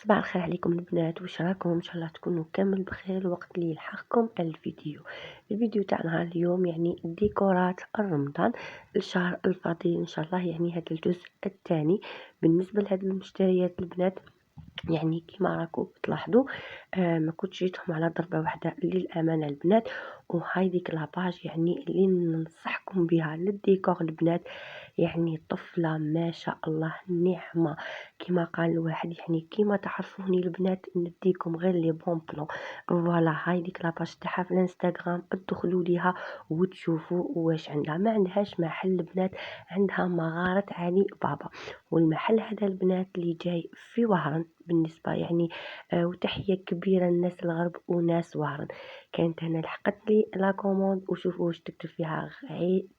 صباح الخير عليكم البنات، واش راكم؟ ان شاء الله تكونوا كامل بخير. الوقت اللي يلحقكم الفيديو تاعنا اليوم يعني الديكورات رمضان الشهر الفضيل ان شاء الله. يعني هذا الجزء الثاني بالنسبه لهذه المشتريات البنات. يعني كيما راكم تلاحظوا ما كنتش جيتهم على ضربه واحده للامانه البنات. وهاي ديك لاباج يعني اللي ننصحكم بها للديكور البنات. يعني طفله ما شاء الله نعمه، كيما قال الواحد يعني كيما تعرفوني البنات نديكم غير لي بون بلون. فوالا هاي ديك لاباج تاعها في الانستغرام ادخلوا ليها وتشوفوا واش عندها. ما عندهاش محل البنات، عندها مغاره علي بابا. والمحل هذا البنات اللي جاي في وهران بالنسبة يعني وتحية كبيرة لناس الغرب وناس وهران. كانت هنا لحقت لي لا كوموند وشوفوا واش تكتب فيها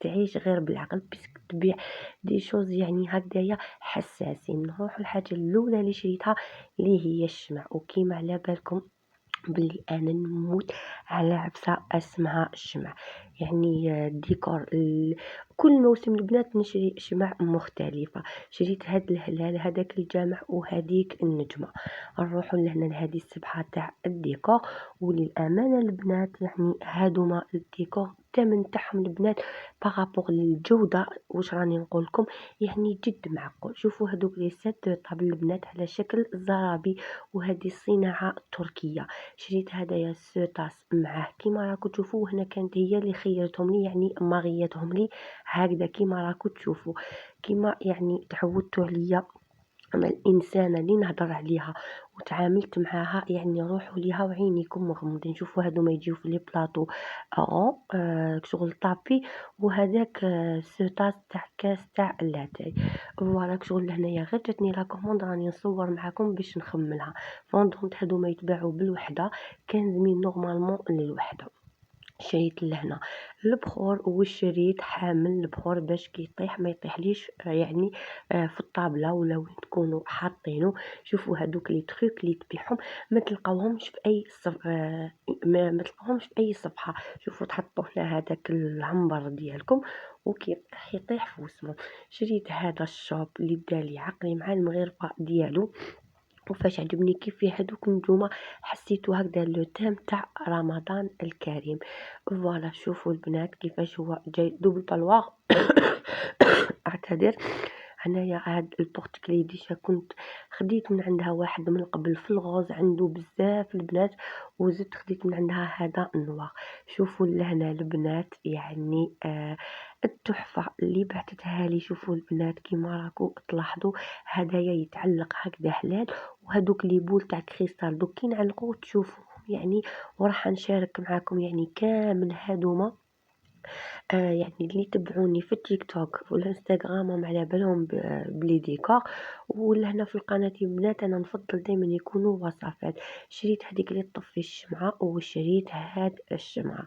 تعيش غير بالعقل بيسك تبيع دي شوز يعني هكذايا حساسين. نروح الحاجة الأولى اللي شريتها اللي هي الشمع. وكيما على بالكم باللي انا نموت على عبسه اسمها الشمع. يعني ديكور كل موسم البنات نشري شمع مختلفه. شريت هاد الهلال هذاك الجامع وهذيك النجمه. نروحوا لهنا لهذه السبحه تاع الديكور. وللامانه البنات يعني هادوما الديكور الثمن تاعهم البنات بارابور للجوده واش راني نقول لكم يعني جد معقول. شوفوا هذوك لي سات طابل البنات على شكل زرابي، وهذه الصناعه تركيه. شريت هدايا سوتاس معاه كيما راكم تشوفوا. هنا كانت هي اللي خيرتهم لي يعني ماغيتهم لي هكذا كيما راكم تشوفوا. كيما يعني تعودتوا عليا اما الانسانه اللي نهضر عليها وتعاملت معاها يعني روحوا ليها وعينيكم مغمضين. شوفوا هادو ما يجيو في لي بلاطو شغل طابي. وهذاك سوتاس تاع كاس تاع اللاتاي. فوالا شغل هنايا غير جاتني لا كوموند راني نصور معاكم باش نخملها. فوندونت هادو ما يتباعوا بالوحده 15 نورمالمون للوحده. شريت لهنا البخور وشريت حامل البخور باش كيطيح ما يطيحليش يعني في الطابله ولا وين تكونوا حاطينه. شوفوا هذوك لي تروك اللي تبيعهم ما تلقاوهمش في اي ما تلقاوهمش في اي صفحه. شوفوا تحطوا هنا هذاك العنبر ديالكم وكيطيح يطيح في وسمه. شريت هذا الشوب اللي دالي عقلي مع المغرفه ديالو. وفاش عجبني كيف في هذوك النجومه حسيتو هكذا لو تيم تاع رمضان الكريم. فوالا شوفوا البنات كيفاش هو جاي دوبل بالواغ اعتذر. هنايا هاد البورت كلي ديجا كنت خديت من عندها واحد من قبل في الغوز عنده بزاف البنات، وزدت خديت من عندها هذا النوار. شوفوا لهنا البنات يعني التحفه اللي بعثتها لي. شوفوا البنات كيما راكم تلاحظوا هدايا يتعلق هكذا حلال. وهذوك لي بول تاع كريستال دوك كي نعلقوا تشوفوا يعني. وراح نشارك معاكم يعني كامل هادوما يعني اللي يتبعوني في التيك توك والانستغرام هم على بالهم بلي ديكور. ولهنا في القناه البنات انا نفضل دائما يكونوا وصفات. شريت هذيك اللي تطفي الشمعه وشريت هاد الشمعه.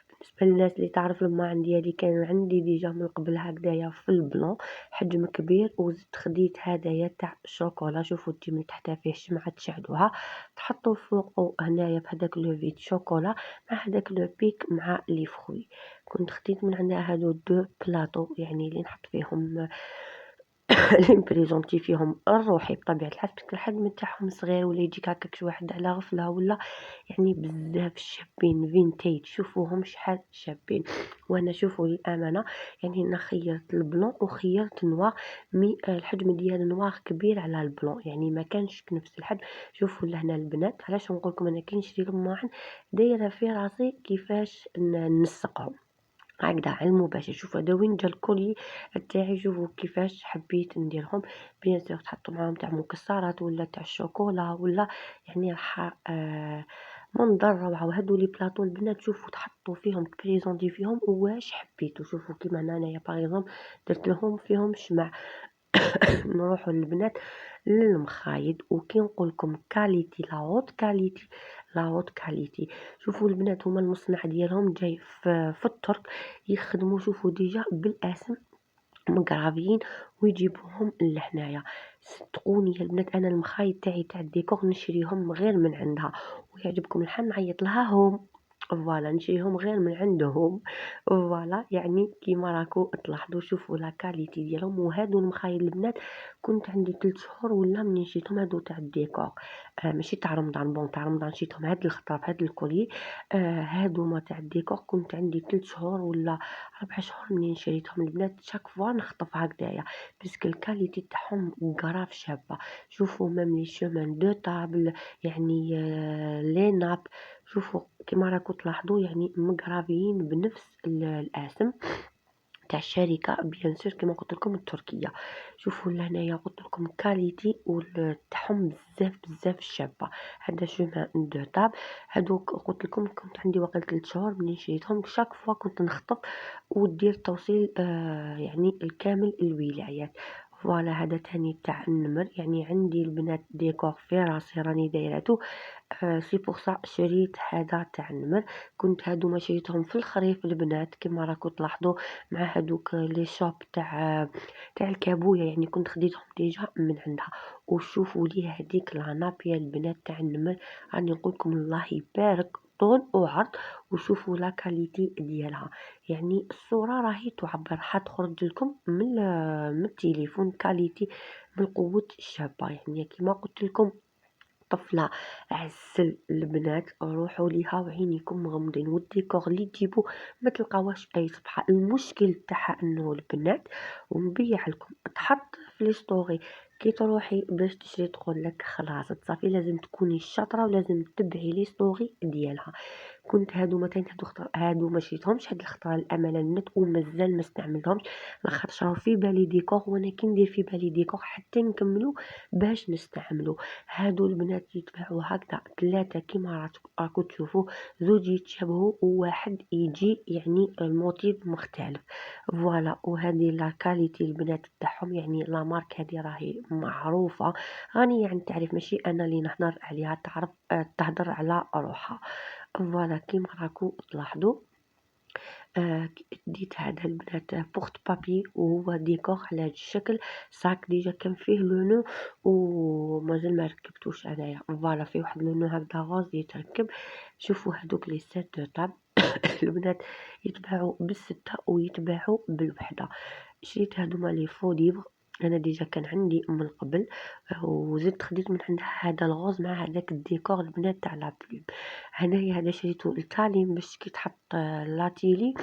بالنسبه للناس اللي تعرف الماعن ديالي كان عندي ديجا من قبل هكذايا في البلون حجم كبير، وزدت خديت هدايا تاع الشوكولا. شوفوا تجي من تحتها فيه الشمعه تشعلوها تحطوا فوق هنايا في هذاك لو فيت شوكولا مع هذاك لو بيك مع لي فروي. كنت خديت من عندها هادو دو بلاطو يعني اللي نحط فيهم اللي مبريزونتي فيهم الروحي بطبيعه الحال. الحجم تاعهم صغير ولا يجيك هكاك شي واحد على غفله ولا يعني بزاف شابين فينتيج. شوفوهم شحال شابين. وانا شوفوا للامانه يعني انا خيرت البلون وخيرت نوار. مي الحجم ديال النوار كبير على البلون يعني ما كانش نفس الحجم. شوفوا لهنا البنات علاش نقول لكم انا كي نشري الماعن دايره في راسي كيفاش نسقهم هكذا على المباشر. شوفوا هذا وين جا الكولي تاعي. شوفوا كيفاش حبيت نديرهم. بيان سور تحطوا معاهم تاع مكسرات ولا تاع الشوكولا ولا يعني راح منظر روعه. وهذو لي بلاطو البنات شوفوا تحطوا فيهم بريزونتي فيهم واش حبيتوا. شوفوا كيما انايا باغ درت لهم فيهم شمع. نروحوا للبنات للمخايد وكي نقول لكم كاليتي لا هوت كاليتي. شوفوا البنات هما المصنع ديالهم جاي في الترك يخدموا. شوفوا ديجا بالاسم مقرابين ويجيبوهم لهنايا. صدقوني يا البنات انا المخايد تاعي تاع الديكور نشريهم غير من عندها. ويعجبكم الحال نعيط لها هم فوالا نشريهم غير من عندهم. فوالا يعني كيما راكو تلاحظوا شوفوا لا كاليتي ديالهم. وهادو المخايل البنات كنت عندي 3 شهور ولا منين شريتهم هادو تاع الديكور. ماشي تاع رمضان، بون تاع رمضان شريتهم هاد الخطره في هاد الكولي. هادوما تاع الديكور كنت عندي 3 شهور ولا 4 شهور منين شريتهم البنات. شاك فوا نخطف هكذايا باسكو الكاليتي تاعهم غراف شابه. شوفوا ميم لي شومان دو طابل يعني لي ناب. شوفوا كيما راكم تلاحظوا يعني مقرابيين بنفس الاسم تاع الشركه بيان سور كيما قلت لكم التركيه. شوفوا لهنايا قلت لكم كاليتي تاعهم بزاف بزاف شابه. هذا شومان دو طاب. هذوك قلت لكم كنت عندي وقت 3 شهور منين شريتهم. شاك فوا كنت نخطف ودير توصيل يعني الكامل الولايات. فوالا هذا تاني تاع النمر. يعني عندي البنات ديكور في راسي راني دايراتو. سي بوغ سا شريت هذا تاع النمر. كنت هادوما شريتهم في الخريف البنات كيما راكم تلاحظوا مع هادوك لي شوب تاع الكابوية. يعني كنت خديتهم ديجا من عندها. وشوفوا لي هذيك لا نابيا البنات تاع النمر راني نقولكم الله يبارك طول وعرض. وشوفوا لا كاليتي ديالها. يعني الصورة راهي تعبر حتخرج لكم من التليفون كاليتي بالقوة الشابة. يعني كيما قلت لكم طفلة عسل البنات روحوا ليها وعينيكم مغمضين. والديكور اللي تجيبو ما تلقاوهاش اي صفحة. المشكل تاعها انه البنات ونبيع لكم تحط في لي ستوري كي تروحي باش تشري تقول لك خلاص صافي لازم تكوني شاطره ولازم تتبعي لي ستوري ديالها. كنت هادو مثلا هادو ما شريتهمش هاد الخطره الامانه البنات ومازال ما استعملتهمش لاخاطش راه في بالي ديكور وانا كي ندير في بالي ديكور حتى نكملو باش نستعملو. هادو البنات يتباعوا هكذا 3 كيما راكو تشوفوا. زوج يتشابهوا وواحد يجي يعني الموتيف مختلف. فوالا وهذه لا كاليتي البنات تاعهم. يعني لا مارك هذه راهي معروفه غنيه عن التعريف. ماشي انا اللي نهضر عليها تعرف تهضر على روحها. فوالا كيما راكو تلاحظوا ديت هذا البنات بورت بابي وهو ديكور على هذا الشكل. صاك ديجا كان فيه لونو ومازال ما ركبتوش انايا. فوالا فيه واحد لونو هكذا غوز يتركب. شوفوا هذوك لي سيت دو طاب البنات يتباعوا بالستة ويتباعوا بالوحدة. شريت هادوما لي فو ليفغ. انا ديجا كان عندي من قبل وزدت خديت من عندها هذا الغوز مع هذاك الديكور البنات تاع لا بلوم. هنايا هذا شريته للتعليم باش كي تحط لاتيلي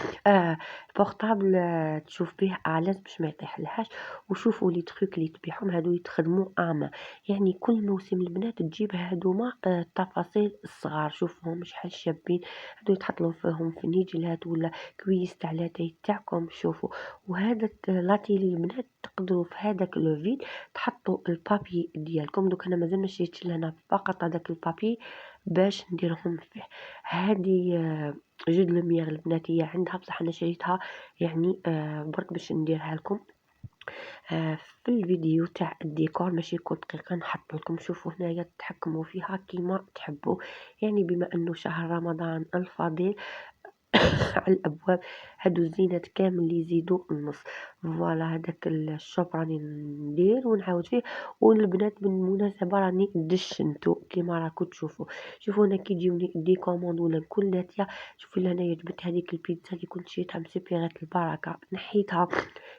بورطابل تشوف به الاز باش ما يطيحلهاش. وشوفوا لي تخيك اللي تبيعهم هادو يتخدموا اما. يعني كل موسم البنات تجيب هادوما التفاصيل الصغار. شوفوهم شحال شابين. هادو يتحطلو فيهم في نيجلات ولا كويس تاع لاتاي تاعكم. شوفوا وهذا لاتيلي البنات تقدروا في هذاك لو فيد تحطوا البابي ديالكم. دوك انا مازال ما شريتش لهنا فقط هذاك البابي باش نديرهم فيه. هذه جود لوميير البنات هي عندها بصح انا شريتها يعني برك باش نديرها لكم في الفيديو تاع الديكور ماشي كل دقيقه نحط لكم. شوفوا هنايا تحكموا فيها كيما تحبوا. يعني بما انه شهر رمضان الفضيل على الابواب هادو الزينات كامل اللي يزيدوا النص. فوالا هذاك الشوب راني ندير ونعاود فيه. والبنات بالمناسبه راني دشنتو كيما راكم تشوفوا. شوفوا انا كي يجيوني دي كوموند ولا نكون ناتيه. شوفوا هنايا جبت هذيك البيتزا اللي كنت شريتها من سوبيرات البركه نحيتها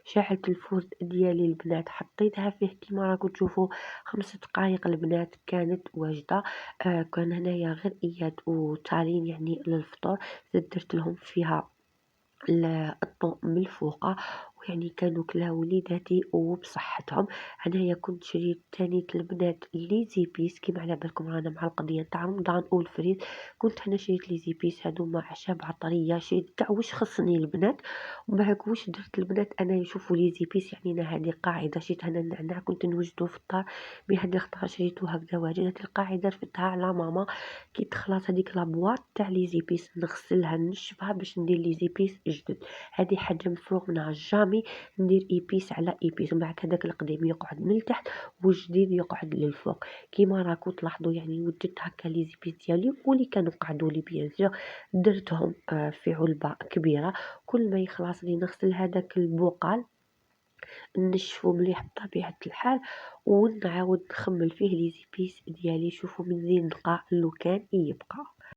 شعلت الفوز ديالي البنات حطيتها فيه كيما راكم تشوفوا 5 دقائق البنات كانت واجده. كان هنايا غير اياد وتالين يعني للفطور. درت لهم فيها الضوء من الفوق ويعني كانوا كلاو وليداتي وبصحتهم. هنايا كنت شريت تاني البنات لي زيبيس كيما على بالكم رانا مع القضيه تاع رمضان والفريز. كنت هنا شريت لي زيبيس هادوما اعشاب عطريه. شريت كاع واش خصني البنات ومعك واش درت البنات. انا يشوفوا لي زيبيس يعني انا هذه قاعده شريت هنا النعناع كنت نوجدو في الدار بهذه الخطره شريتو هكذا واجد. هذه القاعده رفدتها على ماما كي تخلص هذيك لابواط تاع لي زيبيس نغسلها نشفها باش ندير لي زيبيس جدد. هذه حاجه مفروغ منها جامي ندير ايبيس على ايبيس. ومن بعد هذاك القديم يقعد من التحت والجديد يقعد للفوق كيما راكم تلاحظوا. يعني وجدت هكا لي زيبيس ديالي واللي كانوا قعدوا لي بيان سور درتهم في علبه كبيره. كل ما يخلص لي نغسل هذاك البقال نشفو مليح بطبيعه الحال ونعاود نخمل فيه لي زيبيس ديالي. شوفوا من زين نلقى لو كان يبقى.